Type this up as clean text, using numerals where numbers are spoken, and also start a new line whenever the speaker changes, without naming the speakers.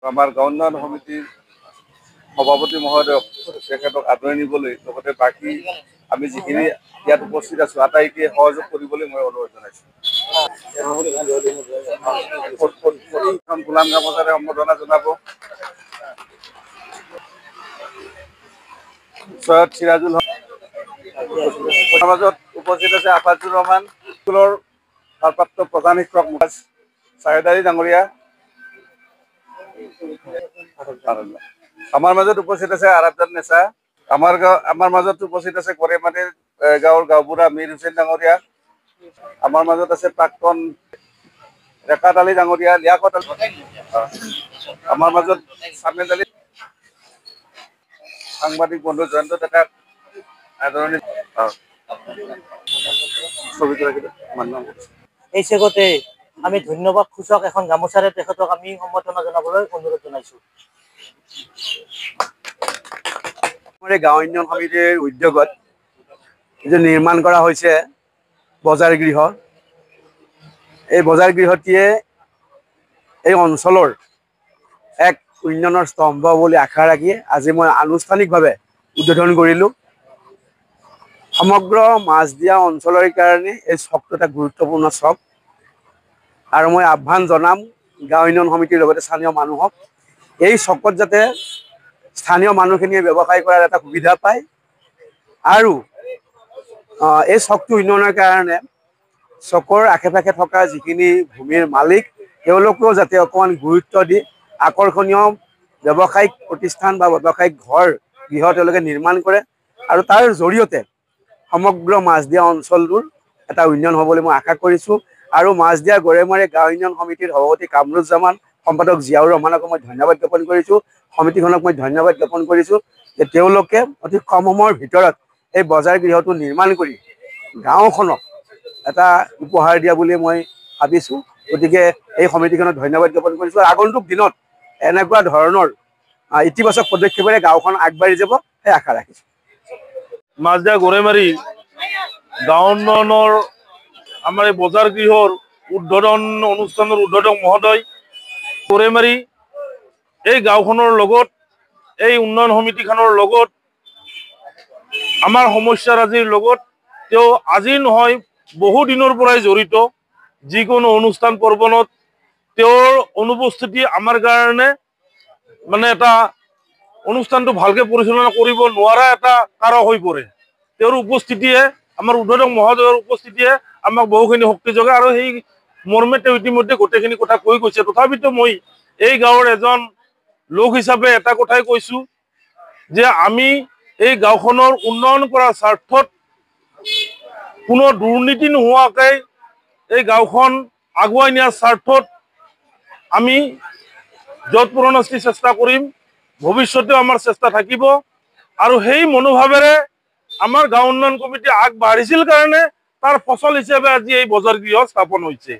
আমাৰ গাঁও উন্নয়ন সমিতিৰ সভাপতি মহোদয়ক তেখেতক আদৰণি নিবলৈ লগতে বাকী আমি যিখিনি ইয়াত উপস্থিত আছো আটাইকে সহযোগ কৰিবলৈ মই অনুৰোধ জনাইছো। গোলাম গামোচাৰে সম্বৰ্ধনা জনাব সৈয়দ সিৰাজুল হক। সমাজত উপস্থিত আছে আফাজুৰ ৰহমান, স্কুলৰ ভাৰপ্ৰাপ্ত প্ৰধান শিক্ষক চাহেদাৰী ডাঙৰীয়া। আমাৰ মাজত উপস্থিত আছে আৰাফজান নেছা। আমাৰ মাজত উপস্থিত আছে গৰেমাটিৰ গাঁৱৰ গাঁওবুঢ়া মীৰ হুছেইন ডাঙৰীয়া। আমাৰ মাজত আছে প্ৰাক্তন ৰেকাত আলী ডাঙৰীয়া, লিয়াকত আলী। আমাৰ মাজত চামেদ আলী, সাংবাদিক বন্ধু জয়ন্ত ডেকাক আদৰণি।
এই চেগতে আমি ধন্যবাদ সূচক এখন গামোচাৰে তেখেতক আমি সম্বৰ্ধনা জনাবলৈ অনুৰোধ জনাইছো।
গাঁও উন্নয়ন সমিতিৰ উদ্যোগত যে নিৰ্মাণ কৰা হৈছে বজাৰ গৃহ, এই বজাৰ গৃহটিয়ে এই অঞ্চলৰ এক উন্নয়নৰ স্তম্ভ বুলি আশা ৰাখি আজি মই আনুষ্ঠানিকভাৱে উদ্বোধন কৰিলোঁ। সমগ্ৰ মাছদিয়া অঞ্চলৰ কাৰণে এই চকটো এটা গুৰুত্বপূৰ্ণ চক আৰু মই আহ্বান জনাম গাঁও উন্নয়ন সমিতিৰ লগতে স্থানীয় মানুহক এই চকত যাতে স্থানীয় মানুহখিনিয়ে ব্যৱসায় কৰাৰ এটা সুবিধা পায় আৰু এই চকটো উন্নয়নৰ কাৰণে চকৰ আশে পাশে থকা যিখিনি ভূমিৰ মালিক তেওঁলোকেও যাতে অকণমান গুৰুত্ব দি আকৰ্ষণীয় ব্যৱসায়িক প্ৰতিষ্ঠান বা ব্যৱসায়িক গৃহ তেওঁলোকে নিৰ্মাণ কৰে আৰু তাৰ জৰিয়তে সমগ্ৰ মাছদিয়া অঞ্চলটোৰ এটা উন্নয়ন হ'ব বুলি মই আশা কৰিছোঁ। আৰু মাছদিয়া গৰেমাৰী গাঁও উন্নয়ন সমিতিৰ সভাপতি কামৰুজ্জামান, সম্পাদক জিয়াউৰ ৰহমানকো মই ধন্যবাদ জ্ঞাপন কৰিছোঁ, সমিতিখনক মই ধন্যবাদ জ্ঞাপন কৰিছোঁ যে তেওঁলোকে অতি কম সময়ৰ ভিতৰত এই বজাৰ গৃহটো নিৰ্মাণ কৰি গাঁওখনক এটা উপহাৰ দিয়া বুলি মই ভাবিছোঁ। গতিকে এই সমিতিখনক ধন্যবাদ জ্ঞাপন কৰিছোঁ। আগন্তুক দিনত এনেকুৱা ধৰণৰ ইতিবাচক পদক্ষেপেৰে গাঁওখন আগবাঢ়ি যাব সেই আশা ৰাখিছোঁ।
মাছদিয়া গৰেমাৰী গাঁও উন্নয়নৰ আমাৰ এই বজাৰ গৃহৰ উদ্বোধন অনুষ্ঠানৰ উদ্বোধক মহোদয় গৰেমাৰী এই গাঁওখনৰ লগত এই উন্নয়ন সমিতিখনৰ লগত আমাৰ সমস্যাৰাজিৰ লগত তেওঁ আজি নহয় বহু দিনৰ পৰাই জড়িত। যিকোনো অনুষ্ঠান পৰ্বণত তেওঁৰ অনুপস্থিতি আমাৰ কাৰণে মানে এটা অনুষ্ঠানটো ভালকে পৰিচালনা কৰিব নোৱাৰা এটা কাৰক হৈ পৰে। তেওঁৰ উপস্থিতিয়ে আমাৰ উদ্বোধক মহোদয়ৰ উপস্থিতিয়ে আমাক বহুখিনি শক্তি যোগায় আৰু সেই মৰ্মে তেওঁ ইতিমধ্যে গোটেইখিনি কথা কৈ গৈছে। তথাপিতো মই এই গাঁৱৰ এজন লোক হিচাপে এটা কথাই কৈছোঁ যে আমি এই গাঁওখনৰ উন্নয়ন কৰাৰ স্বাৰ্থত কোনো দুৰ্নীতি নোহোৱাকৈ এই গাঁওখন আগুৱাই নিয়াৰ স্বাৰ্থত আমি যৎপৰোনাস্তি চেষ্টা কৰিম, ভৱিষ্যতেও আমাৰ চেষ্টা থাকিব। আৰু সেই মনোভাৱেৰে আমাৰ গাঁও উন্নয়ন কমিটি আগবাঢ়িছিল কাৰণে তাৰ ফচল হিচাপে আজি এই বজাৰ গৃহ স্থাপন হৈছে।